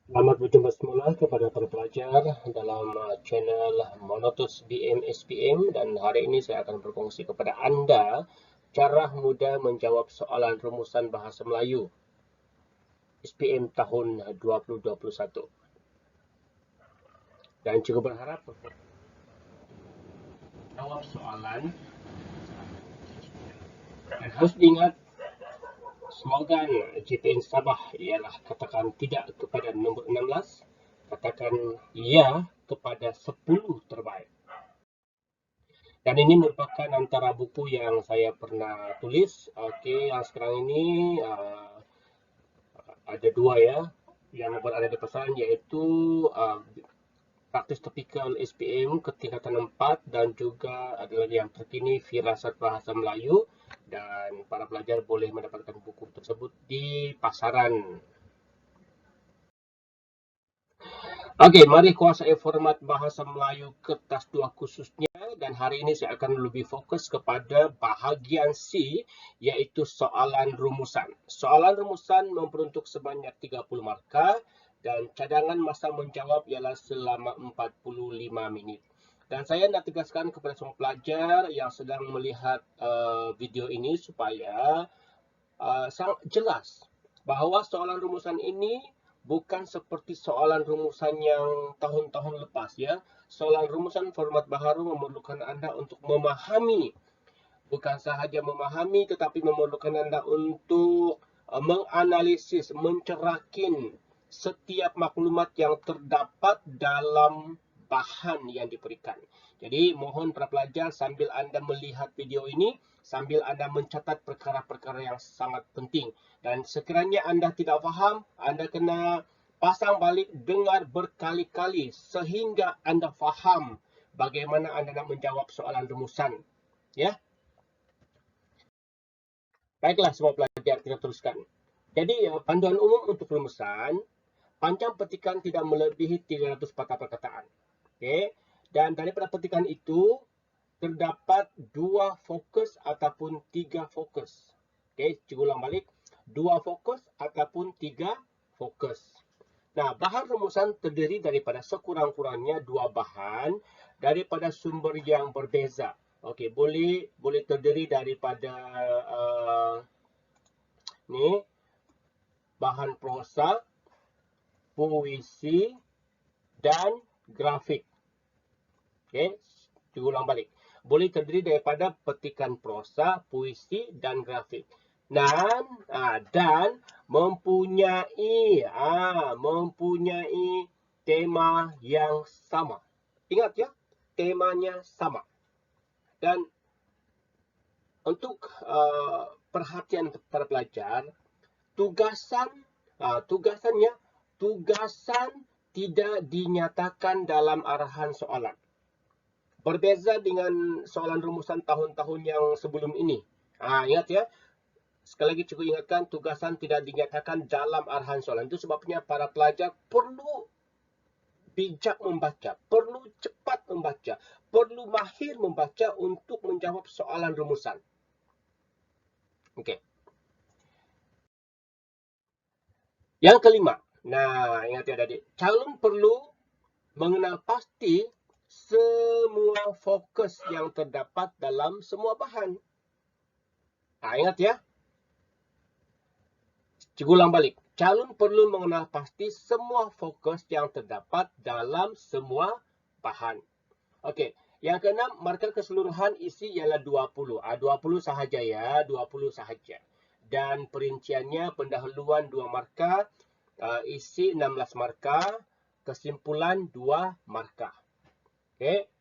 Selamat berjumpa semula kepada para pelajar dalam channel Monotus BM SPM, dan hari ini saya akan berkongsi kepada anda cara mudah menjawab soalan rumusan bahasa Melayu SPM tahun 2021. Dan juga berharap jawab soalan, dan harus diingat slogan JPN Sabah ialah katakan tidak kepada nombor 16, katakan ya kepada 10 terbaik. Dan ini merupakan antara buku yang saya pernah tulis. Okey, yang sekarang ini ada dua ya yang berada di pasaran, iaitu Praktis Topikal SPM ketingkatan 4 dan juga ada lagi yang terkini Firasat Bahasa Melayu, dan para pelajar boleh mendapatkan buku tersebut di pasaran. Okey, mari kuasai format bahasa Melayu kertas 2 khususnya, dan hari ini saya akan lebih fokus kepada bahagian C, iaitu soalan rumusan. Soalan rumusan memperuntuk sebanyak 30 markah dan cadangan masa menjawab ialah selama 45 minit. Dan saya nak tegaskan kepada semua pelajar yang sedang melihat video ini supaya sangat jelas bahawa soalan rumusan ini bukan seperti soalan rumusan yang tahun-tahun lepas ya. Soalan rumusan format baharu memerlukan anda untuk memahami, bukan sahaja memahami tetapi memerlukan anda untuk menganalisis, mencerahkan setiap maklumat yang terdapat dalam bahan yang diberikan. Jadi mohon para pelajar sambil anda melihat video ini, sambil anda mencatat perkara-perkara yang sangat penting. Dan sekiranya anda tidak faham, anda kena pasang balik, dengar berkali-kali sehingga anda faham bagaimana anda nak menjawab soalan rumusan. Ya, baiklah semua pelajar, kita teruskan. Jadi panduan umum untuk rumusan, panjang petikan tidak melebihi 300 patah perkataan. Okey. Dan daripada petikan itu terdapat 2 fokus ataupun 3 fokus. Okey, cikgu ulang balik. 2 fokus ataupun 3 fokus. Nah, bahan rumusan terdiri daripada sekurang-kurangnya 2 bahan daripada sumber yang berbeza. Okey, boleh terdiri daripada ni bahan prosa, puisi dan grafik. Okey, cikgu ulang balik. Boleh terdiri daripada petikan prosa, puisi dan grafik. Dan mempunyai tema yang sama. Ingat ya, temanya sama. Dan untuk perhatian para pelajar, tugasan tidak dinyatakan dalam arahan soalan. Berbeza dengan soalan rumusan tahun-tahun yang sebelum ini. Ingat ya, sekali lagi cikgu ingatkan, tugasan tidak dinyatakan dalam arahan soalan. Itu sebabnya para pelajar perlu bijak membaca, perlu cepat membaca, perlu mahir membaca untuk menjawab soalan rumusan. Okey. Yang kelima, ingat ya adik, calon perlu mengenal pasti semua fokus yang terdapat dalam semua bahan. Ingat ya. Cikgu ulang balik. Calon perlu mengenal pasti semua fokus yang terdapat dalam semua bahan. Okey. Yang keenam, markah keseluruhan isi ialah 20. 20 sahaja ya, 20 sahaja. Dan perinciannya pendahuluan 2 markah, isi 16 markah, kesimpulan 2 markah. Okey.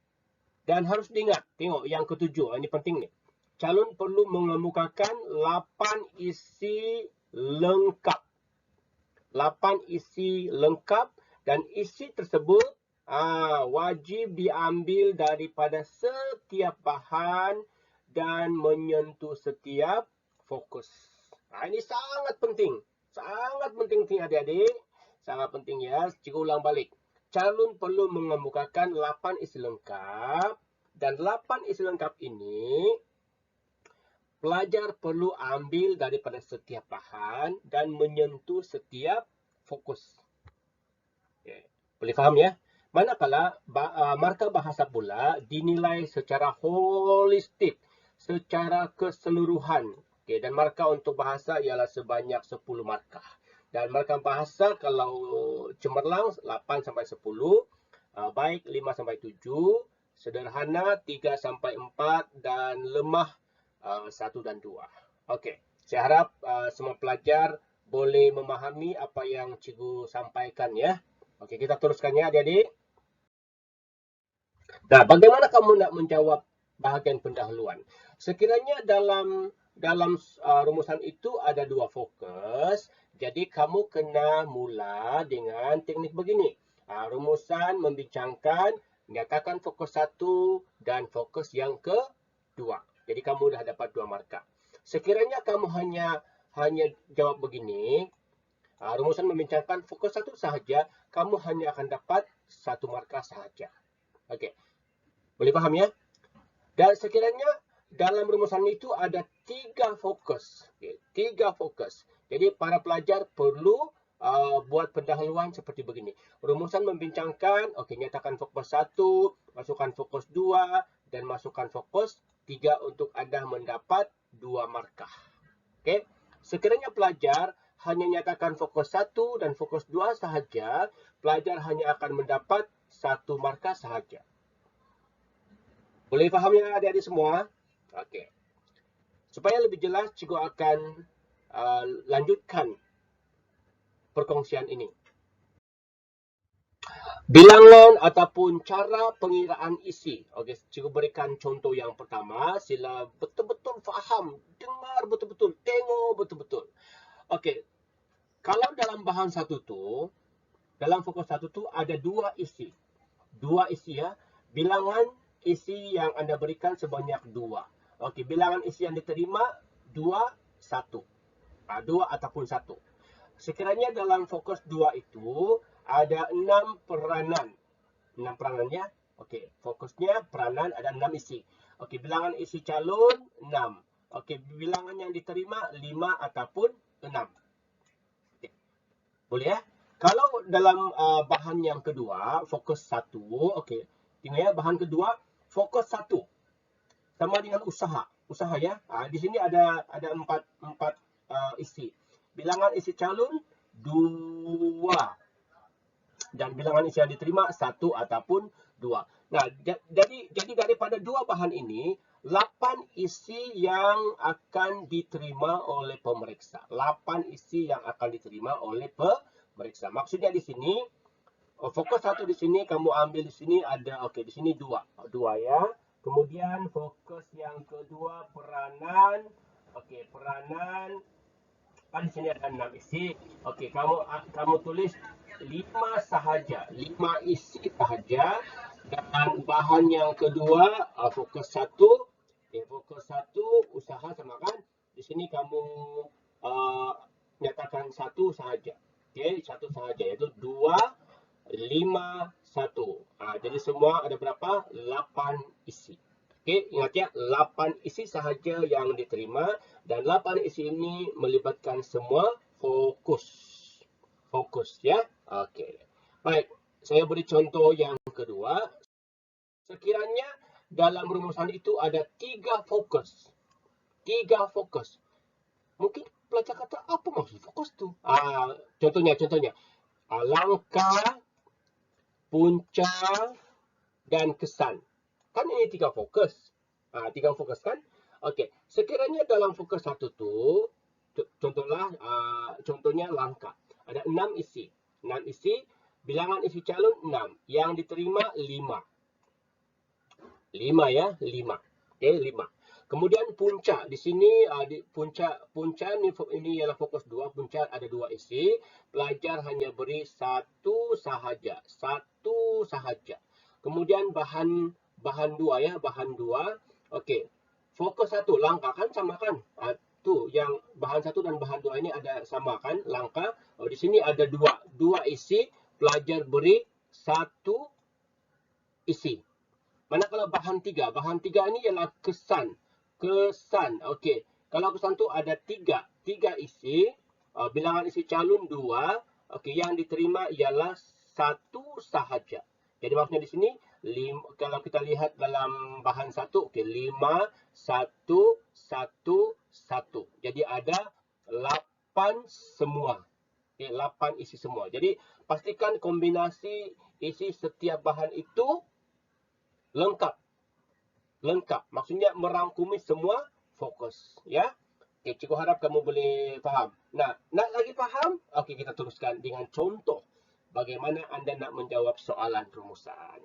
Dan harus diingat, tengok yang ketujuh, ini penting ni. Calon perlu mengemukakan 8 isi lengkap. 8 isi lengkap, dan isi tersebut wajib diambil daripada setiap bahan dan menyentuh setiap fokus. Ini sangat penting. Sangat penting adik-adik. Sangat penting ya. Cikgu ulang balik. Calon perlu mengemukakan 8 isi lengkap, dan 8 isi lengkap ini pelajar perlu ambil daripada setiap bahan dan menyentuh setiap fokus. Okay. Boleh faham ya? Manakala markah bahasa pula dinilai secara holistik, secara keseluruhan. Okay. Dan markah untuk bahasa ialah sebanyak 10 markah. Dan markah bahasa kalau cemerlang 8 sampai 10, baik 5 sampai 7, sederhana 3 sampai 4 dan lemah 1 dan 2. Okey, saya harap semua pelajar boleh memahami apa yang cikgu sampaikan ya. Okey, kita teruskan ya adik-adik. Nah, bagaimana kamu nak menjawab bahagian pendahuluan? Sekiranya dalam rumusan itu ada 2 fokus, jadi kamu kena mula dengan teknik begini. Rumusan membincangkan, nyatakan fokus 1 dan fokus yang kedua. Jadi kamu dah dapat 2 markah. Sekiranya kamu hanya jawab begini, rumusan membincangkan fokus 1 sahaja, kamu hanya akan dapat 1 markah sahaja. Okey. Boleh faham ya? Dan sekiranya dalam rumusan itu ada 3 fokus. Okay, 3 fokus. Jadi para pelajar perlu buat pendahuluan seperti begini. Rumusan membincangkan, okey, nyatakan fokus 1, masukkan fokus 2 dan masukkan fokus 3 untuk Anda mendapat 2 markah. Okey. Sekiranya pelajar hanya nyatakan fokus 1 dan fokus 2 sahaja, pelajar hanya akan mendapat 1 markah sahaja. Boleh faham ya adik-adik semua? Okey. Supaya lebih jelas, cikgu akan lanjutkan perkongsian ini. Bilangan ataupun cara pengiraan isi. Okey, cikgu berikan contoh yang pertama. Sila betul-betul faham, dengar betul-betul, tengok betul-betul. Okey. Kalau dalam bahan satu tu, dalam fokus satu tu ada 2 isi. 2 isi ya. Bilangan isi yang Anda berikan sebanyak 2. Okey, bilangan isi yang diterima 2, 1. 2 ataupun 1. Sekiranya dalam fokus 2 itu ada 6 peranan. 6 peranannya. Okey, fokusnya peranan ada 6 isi. Okey, bilangan isi calon 6. Okey, bilangan yang diterima 5 ataupun 6. Okay. Boleh ya? Kalau dalam bahan yang kedua, fokus 1, okey. Tengok ya, bahan kedua, fokus 1 sama dengan usaha. Usaha ya. Di sini ada 4 isi. Bilangan isi calon 2 dan bilangan isi yang diterima 1 ataupun 2. Nah, jadi daripada 2 bahan ini, 8 isi yang akan diterima oleh pemeriksa. 8 isi yang akan diterima oleh pemeriksa. Maksudnya di sini fokus 1 di sini kamu ambil di sini ada, okey, di sini 2. 2 ya. Kemudian fokus yang kedua peranan. Okey, peranan kan di sini ada 6 isi. Okey, kamu tulis 5 sahaja. 5 isi sahaja. Dan bahan yang kedua fokus 1. Okey, fokus 1 usaha sama kan? Di sini kamu nyatakan 1 sahaja. Okey, 1 sahaja iaitu 2 5 1. Jadi semua ada berapa? 8 isi. Okey, ingat ya, 8 isi sahaja yang diterima dan 8 isi ini melibatkan semua fokus. Fokus ya. Okey. Baik, saya beri contoh yang kedua. Sekiranya dalam rumusan itu ada 3 fokus. 3 fokus. Mungkin pelajar kata, apa maksud fokus tu? Contohnya. Langkah, punca dan kesan. Kan ini 3 fokus. 3 fokus kan? Okey. Sekiranya dalam fokus 1 tu, contohnya langkah. Ada 6 isi. 6 isi, bilangan isi calon 6. Yang diterima 5. 5 ya, 5. Okey, 5. Kemudian punca. Di sini punca ini ialah fokus 2. Punca ada 2 isi. Pelajar hanya beri 1 sahaja. 1 sahaja. Kemudian bahan 2 ya, bahan 2. Okey. Fokus 1 langkah kan sama kan? Tu yang bahan 1 dan bahan 2 ini ada sama kan langkah. Di sini ada 2 isi. Pelajar beri 1 isi. Manakala bahan 3? Bahan 3 ini ialah kesan. Kesan. Okey. Kalau kesan tu ada 3 isi. Bilangan isi calon 2. Okey, yang diterima ialah satu sahaja. Jadi maksudnya di sini, kalau kita lihat dalam bahan satu, okay, 5, 1, 1, 1. Jadi ada 8 semua. Okay, 8 isi semua. Jadi pastikan kombinasi isi setiap bahan itu lengkap. Lengkap. Maksudnya merangkumi semua fokus. Ya. Okay, cikgu harap kamu boleh faham. Nah, nak lagi faham? Okey, kita teruskan dengan contoh. Bagaimana anda nak menjawab soalan rumusan.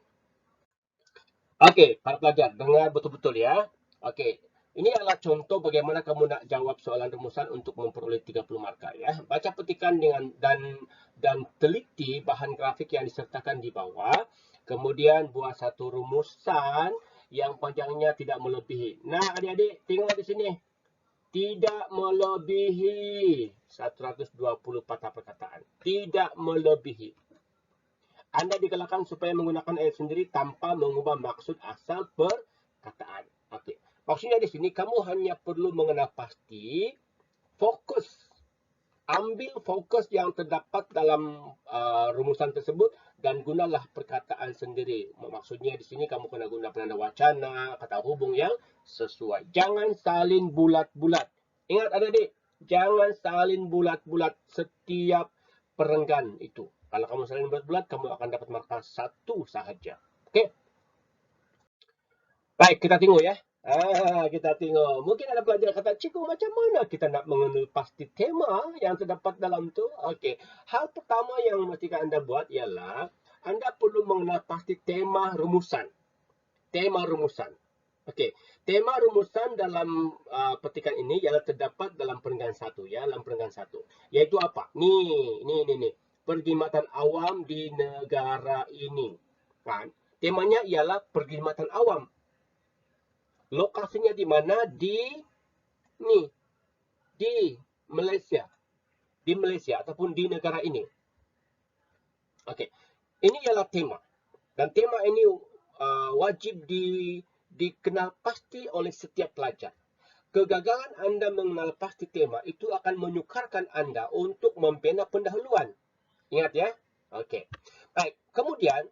Okey, para pelajar, dengar betul-betul ya. Okey, ini adalah contoh bagaimana kamu nak jawab soalan rumusan untuk memperoleh 30 markah ya. Baca petikan dan teliti bahan grafik yang disertakan di bawah. Kemudian buat satu rumusan yang panjangnya tidak melebihi. Nah, adik-adik tengok di sini. Tidak melebihi 120 patah perkataan. Tidak melebihi. Anda digalakkan supaya menggunakan ayat sendiri tanpa mengubah maksud asal perkataan. Okey. Maksudnya di sini kamu hanya perlu mengenal pasti fokus. Ambil fokus yang terdapat dalam rumusan tersebut dan gunalah perkataan sendiri. Maksudnya di sini kamu kena guna penanda wacana, kata hubung yang sesuai. Jangan salin bulat-bulat. Ingat adik-adik, jangan salin bulat-bulat setiap perenggan itu. Kalau kamu salin bulat-bulat, kamu akan dapat markah 1 sahaja. Okey. Baik, kita tengok ya. Kita tengok. Mungkin ada pelajar kata, cikgu macam mana kita nak mengenal pasti tema yang terdapat dalam tu? Okey. Hal pertama yang mestikan anda buat ialah anda perlu mengenal pasti tema rumusan. Tema rumusan. Okey. Tema rumusan dalam petikan ini ialah terdapat dalam perenggan 1 ya, dalam perenggan 1. Iaitu apa? Ni. Perkhidmatan awam di negara ini. Kan? Temanya ialah perkhidmatan awam. Lokasinya di mana? Di Malaysia. Di Malaysia ataupun di negara ini. Okey. Ini ialah tema. Dan tema ini wajib dikenal pasti oleh setiap pelajar. Kegagalan anda mengenal pasti tema itu akan menyukarkan anda untuk membina pendahuluan. Ingat ya? Okey. Baik. Kemudian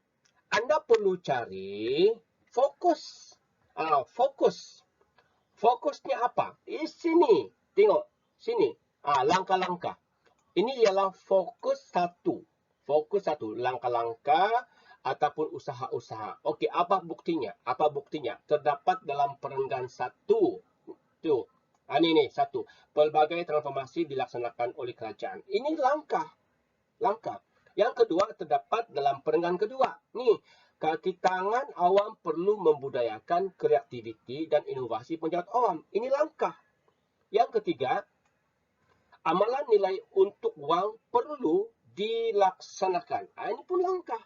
anda perlu cari fokus. Fokus. Fokusnya apa? Di sini. Tengok. Sini. Langkah-langkah. Ini ialah fokus 1. Fokus 1. Langkah-langkah ataupun usaha-usaha. Okey, apa buktinya? Apa buktinya? Terdapat dalam perenggan 1. Tuh. Ini 1. Pelbagai transformasi dilaksanakan oleh kerajaan. Ini langkah. Langkah. Yang kedua terdapat dalam perenggan kedua. Ni. Kaki tangan awam perlu membudayakan kreativiti dan inovasi penjabat awam. Ini langkah. Yang ketiga, amalan nilai untuk wang perlu dilaksanakan. Ini pun langkah.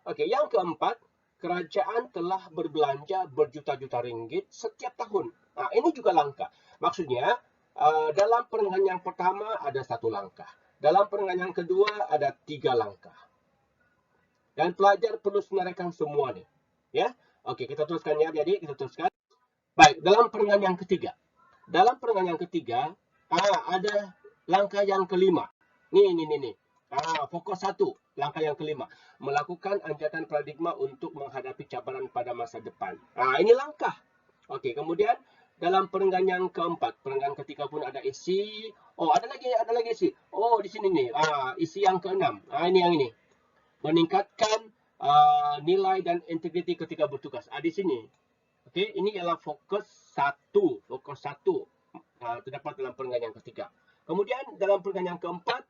Okey, yang keempat, kerajaan telah berbelanja berjuta-juta ringgit setiap tahun. Ini juga langkah. Maksudnya, dalam perenggan yang pertama ada 1 langkah. Dalam perenggan yang kedua ada 3 langkah. Dan pelajar perlu senaraikan semua ni. Ya. Okey, kita teruskan ya adik-adik, kita teruskan. Baik, dalam perenggan yang ketiga. Dalam perenggan yang ketiga, ada langkah yang kelima. Ni. Fokus 1, langkah yang kelima. Melakukan anjatan paradigma untuk menghadapi cabaran pada masa depan. Ini langkah. Okey, kemudian dalam perenggan yang keempat, perenggan ketiga pun ada isi. Ada lagi isi. Di sini ni. Isi yang keenam. Ini yang ini. Meningkatkan nilai dan integriti ketika bertugas. Di sini. Okey, ini ialah fokus 1. Fokus 1 terdapat dalam perenggan yang ketiga. Kemudian dalam perenggan yang keempat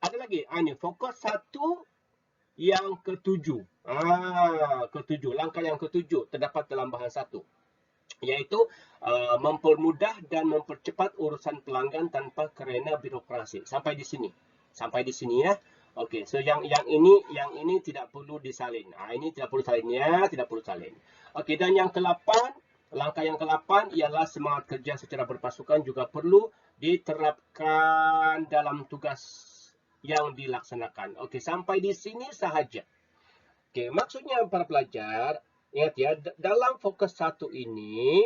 ada lagi. Ini fokus 1 yang ketujuh. Ketujuh. Langkah yang ketujuh terdapat dalam bahan 1. Iaitu mempermudah dan mempercepat urusan pelanggan tanpa kerana birokrasi. Sampai di sini. Sampai di sini ya. Okey, so yang ini tidak perlu disalin. Ini tidak perlu salin ya, tidak perlu salin. Okey, dan yang ke-8, langkah yang ke-8 ialah semangat kerja secara berpasukan juga perlu diterapkan dalam tugas yang dilaksanakan. Okey, sampai di sini sahaja. Okey, maksudnya para pelajar, ingat ya, dalam fokus 1 ini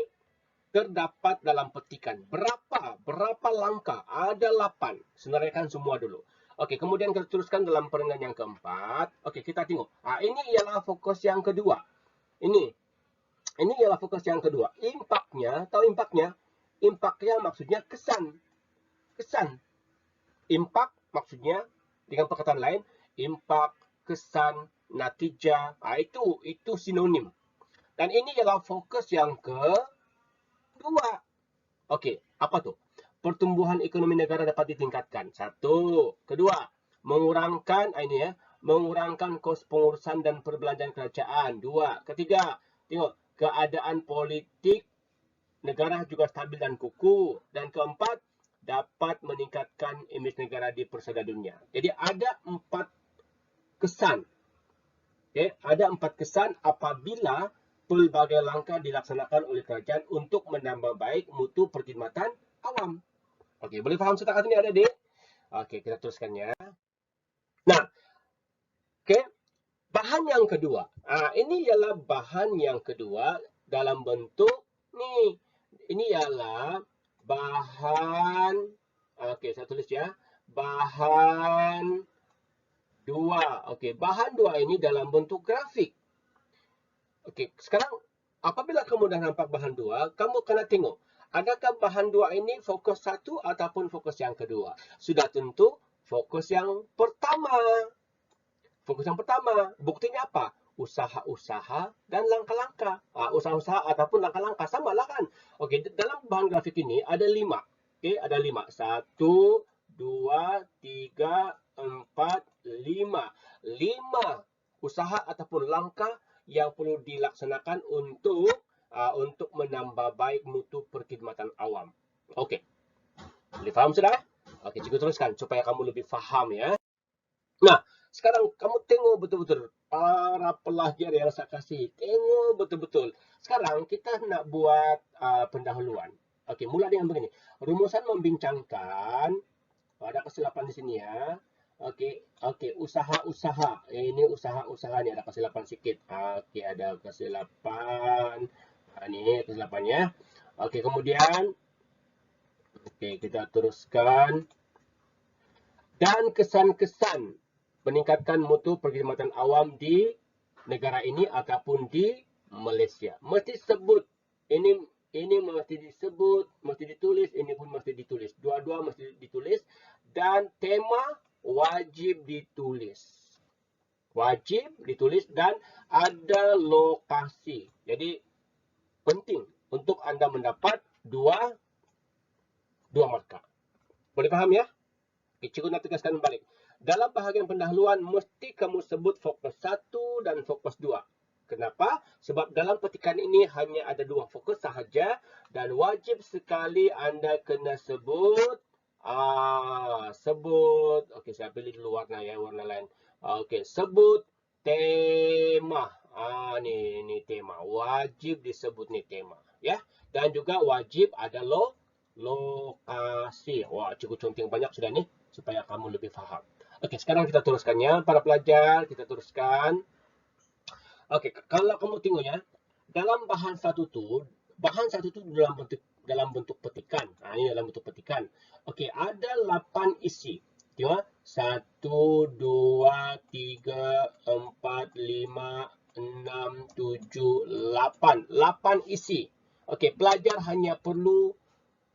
terdapat dalam petikan berapa langkah? Ada 8. Senaraikan semua dulu. Okey, kemudian kita teruskan dalam perenggan yang keempat. Okey, kita tengok. Ini ialah fokus yang kedua. Ini ialah fokus yang kedua. Impaknya, tahu impaknya? Impaknya maksudnya kesan. Kesan. Impak maksudnya dengan perkataan lain, impak, kesan, natijah. Itu sinonim. Dan ini ialah fokus yang kedua. Okey, apa tu? Pertumbuhan ekonomi negara dapat ditingkatkan. Satu. Kedua, mengurangkan kos pengurusan dan perbelanjaan kerajaan. Dua. Ketiga, tengok, keadaan politik negara juga stabil dan kukuh. Dan keempat, dapat meningkatkan imej negara di persada dunia. Jadi ada 4 kesan. Okay? Ada 4 kesan apabila pelbagai langkah dilaksanakan oleh kerajaan untuk menambah baik mutu perkhidmatan awam. Okey, boleh faham setakat ini adik-adik? Okey, kita teruskannya. Nah, okey, bahan yang kedua. Ini ialah bahan yang kedua dalam bentuk ni. Ini ialah bahan, okey, saya tulis ya. Bahan 2. Okey, bahan 2 ini dalam bentuk grafik. Okey, sekarang apabila kamu dah nampak bahan 2, kamu kena tengok. Adakah bahan 2 ini fokus 1 ataupun fokus yang kedua? Sudah tentu fokus yang pertama. Fokus yang pertama. Buktinya apa? Usaha-usaha dan langkah-langkah. Usaha-usaha ataupun langkah-langkah. Sama lah kan? Okey, dalam bahan grafik ini ada 5. Okey, ada 5. 1, 2, 3, 4, 5. 5 usaha ataupun langkah yang perlu dilaksanakan untuk menambah baik mutu perkhidmatan awam. Okey. Boleh faham sudah? Okey, cikgu teruskan supaya kamu lebih faham ya. Nah, sekarang kamu tengok betul-betul para pelajar yang saya kasih. Tengok betul-betul. Sekarang kita nak buat pendahuluan. Okey, mula dengan begini. Rumusan membincangkan, ada kesilapan di sini ya. Okey, usaha-usaha. Ini usaha-usaha ni ada kesilapan sikit. Okey, ada kesilapan. Ni kesilapannya. Okey, kemudian kita teruskan. Dan kesan-kesan meningkatkan mutu perkhidmatan awam di negara ini ataupun di Malaysia. Mesti sebut. Ini mesti disebut, mesti ditulis, ini pun mesti ditulis. Dua-dua mesti ditulis dan tema wajib ditulis. Wajib ditulis dan ada lokasi. Jadi penting untuk anda mendapat dua markah. Boleh faham ya? Cikgu nak tegaskan balik. Dalam bahagian pendahuluan mesti kamu sebut fokus 1 dan fokus 2. Kenapa? Sebab dalam petikan ini hanya ada 2 fokus sahaja dan wajib sekali anda kena sebut okey, saya pilih dulu warna lain. Okey, sebut tema. Ni tema. Wajib disebut ni tema, ya. Dan juga wajib ada lokasi. Wah, cikgu conteng banyak sudah ni supaya kamu lebih faham. Okey, sekarang kita teruskannya para pelajar, kita teruskan. Okey, kalau kamu tengok ya, dalam bahan satu tu dalam bentuk petikan. Ini dalam bentuk petikan. Okey, ada 8 isi. Tengok, 1 2 3 4 5 6 7 8. 8 isi. Okey, pelajar hanya perlu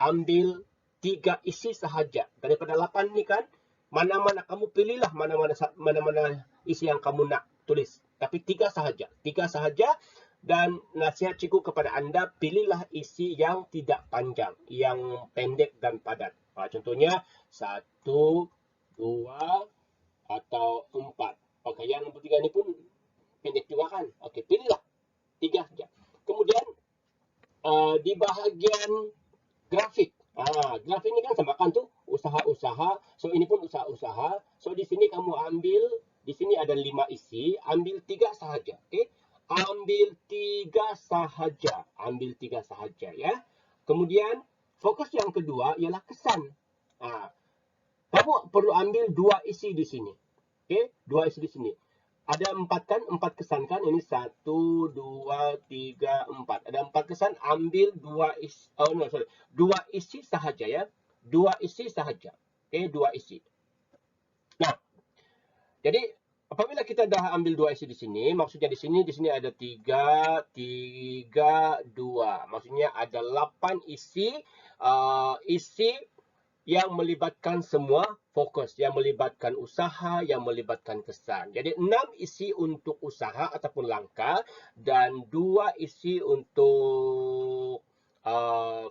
ambil 3 isi sahaja. Daripada 8 ni kan, mana-mana kamu pilihlah mana-mana isi yang kamu nak tulis. Tapi 3 sahaja. 3 sahaja dan nasihat cikgu kepada anda, pilihlah isi yang tidak panjang, yang pendek dan padat. Contohnya 1, 2 atau 4. Okey, yang nombor 3 ni pun pendek juga kan. Okey, pilihlah 3 saja. Kemudian di bahagian grafik. Grafik ini kan samakan tu usaha-usaha. So ini pun usaha-usaha. So di sini kamu ambil, di sini ada 5 isi, ambil 3 sahaja. Okey. Ambil 3 sahaja. Ambil 3 sahaja ya. Kemudian fokus yang kedua ialah kesan. Kamu perlu ambil 2 isi di sini. Okey, 2 isi di sini. Ada 4 kan? 4 kesan kan? Ini 1, 2, 3, 4. Ada 4 kesan, ambil 2 isi. 2 isi sahaja ya. 2 isi sahaja. Okey, 2 isi. Nah, jadi apabila kita dah ambil dua isi di sini, maksudnya di sini ada 3, 3, 2. Maksudnya ada 8 isi, isi yang melibatkan semua fokus, yang melibatkan usaha, yang melibatkan kesan. Jadi 6 isi untuk usaha ataupun langkah dan 2 isi untuk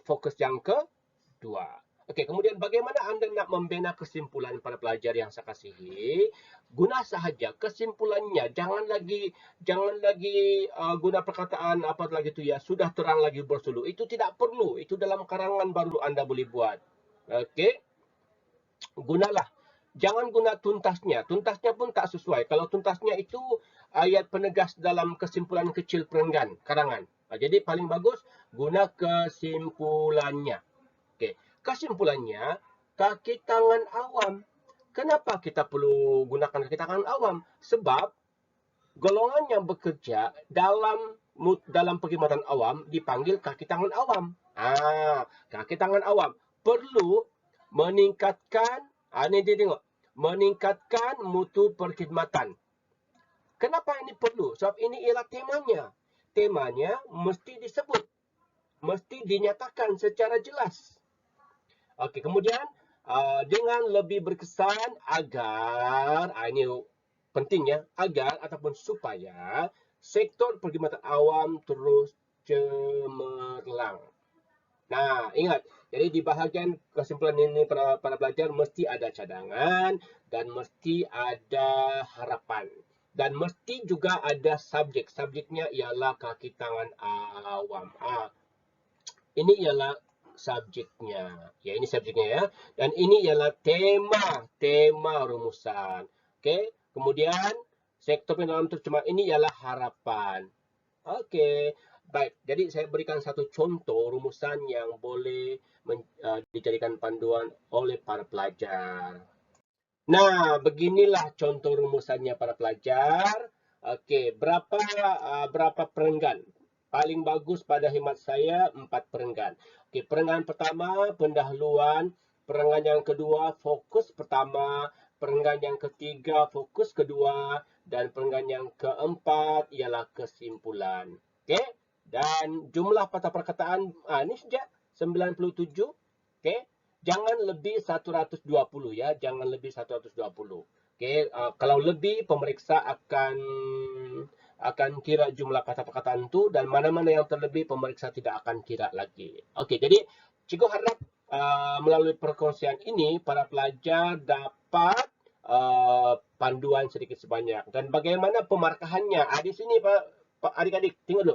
fokus yang kedua. Okey, kemudian bagaimana anda nak membina kesimpulan para pelajar yang saya kasihi? Guna sahaja kesimpulannya, jangan lagi guna perkataan apa lagi tu ya, sudah terang lagi bersuluh. Itu tidak perlu. Itu dalam karangan baru anda boleh buat. Okey, gunalah. Jangan guna tuntasnya. Tuntasnya pun tak sesuai. Kalau tuntasnya itu ayat penegas dalam kesimpulan kecil perenggan, karangan. Jadi paling bagus guna kesimpulannya. Okey, kesimpulannya kaki tangan awam. Kenapa kita perlu gunakan kaki tangan awam? Sebab golongan yang bekerja dalam perkhidmatan awam dipanggil kaki tangan awam. Kaki tangan awam perlu meningkatkan, ini dia tengok, meningkatkan mutu perkhidmatan. Kenapa ini perlu? Sebab ini ialah temanya. Temanya mesti disebut, mesti dinyatakan secara jelas. Okey, kemudian dengan lebih berkesan agar, ini penting ya, agar ataupun supaya sektor perkhidmatan awam terus cemerlang. Nah, ingat, jadi di bahagian kesimpulan ini para pelajar mesti ada cadangan dan mesti ada harapan. Dan mesti juga ada subjek. Subjeknya ialah kaki tangan awam. Ini ialah subjeknya. Ya, ini subjeknya ya. Dan ini ialah tema rumusan. Okey. Kemudian sektor dalam terjemah ini ialah harapan. Okey. Baik. Jadi saya berikan satu contoh rumusan yang boleh dijadikan panduan oleh para pelajar. Nah, beginilah contoh rumusannya para pelajar. Okey, berapa perenggan? Paling bagus pada khidmat saya 4 perenggan. Okey, perenggan pertama pendahuluan, perenggan yang kedua fokus pertama, perenggan yang ketiga fokus kedua dan perenggan yang keempat ialah kesimpulan. Okey? Dan jumlah patah perkataan ini saja 97. Okey? Jangan lebih 120 ya, jangan lebih 120. Okey, kalau lebih pemeriksa akan kira jumlah kata perkataan itu dan mana-mana yang terlebih pemeriksa tidak akan kira lagi. Okey, jadi cikgu harap melalui perkongsian ini para pelajar dapat panduan sedikit sebanyak dan bagaimana pemarkahannya. Di sini Pak adik-adik tengok dulu.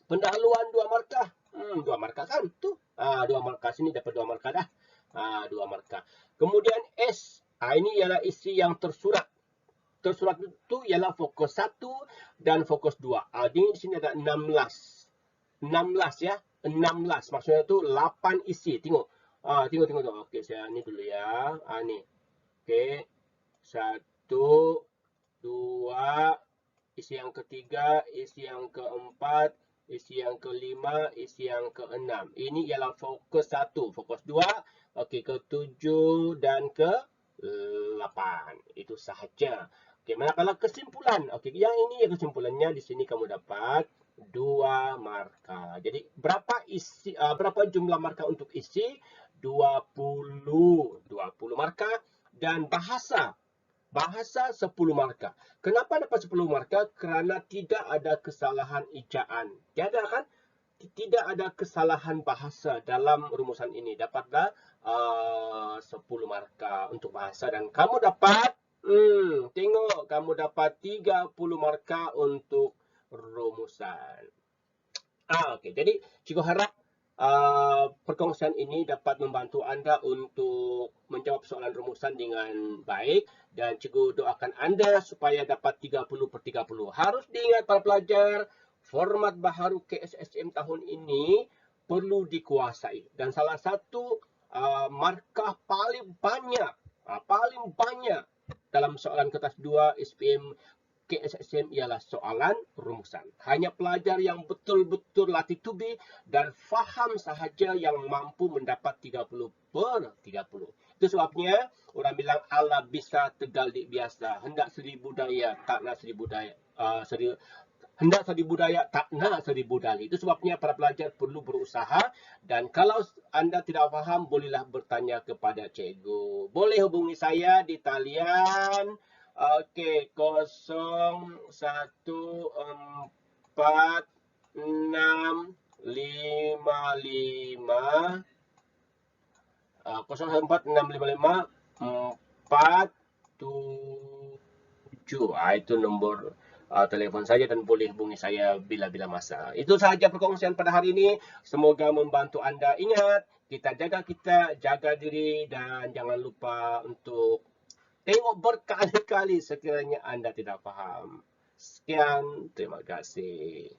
Pendahuluan 2 markah. 2 markah kan tu. 2 markah sini dapat 2 markah dah. 2 markah. Kemudian S. Ini ialah isi yang tersurat. Tersurat itu ialah fokus 1 dan fokus 2. Di sini ada 16. 16 ya. 16. Maksudnya itu 8 isi. Tengok. Tengok. Okey, saya ni dulu ya. Ni. Okey. 1, 2, isi yang ketiga, isi yang keempat, isi yang kelima, isi yang keenam. Ini ialah fokus 1, fokus 2, okey, ke-7 dan ke-8. Itu sahaja. Okey, manakala kesimpulan. Okey, yang ini kesimpulannya di sini kamu dapat 2 markah. Jadi berapa jumlah markah untuk isi? 20. 20 markah dan bahasa 10 markah. Kenapa dapat 10 markah? Kerana tidak ada kesalahan ejaan. Tiada kan? Tidak ada kesalahan bahasa dalam rumusan ini. Dapatlah 10 markah untuk bahasa dan kamu dapat tengok kamu dapat 30 markah untuk rumusan. Okey. Jadi cikgu harap perkongsian ini dapat membantu anda untuk menjawab soalan rumusan dengan baik dan cikgu doakan anda supaya dapat 30/30. Harus diingat para pelajar, format baharu KSSM tahun ini perlu dikuasai dan salah satu markah paling banyak dalam soalan kertas 2 SPM KSSM ialah soalan rumusan. Hanya pelajar yang betul-betul latih tubi dan faham sahaja yang mampu mendapat 30/30. Itu sebabnya orang bilang Allah bisa tegal dik biasa. Hendak seribu daya, tak nak seribu daya. Hendak seribu daya, tak nak seribu dali. Itu sebabnya para pelajar perlu berusaha. Dan kalau anda tidak faham, bolehlah bertanya kepada cikgu. Boleh hubungi saya di talian. Okey, 0146555 04655 477. Itu nombor telefon saya dan boleh hubungi saya bila-bila masa. Itu sahaja perkongsian pada hari ini. Semoga membantu anda. Ingat, kita jaga diri dan jangan lupa untuk tengok berkali-kali sekiranya anda tidak faham. Sekian, terima kasih.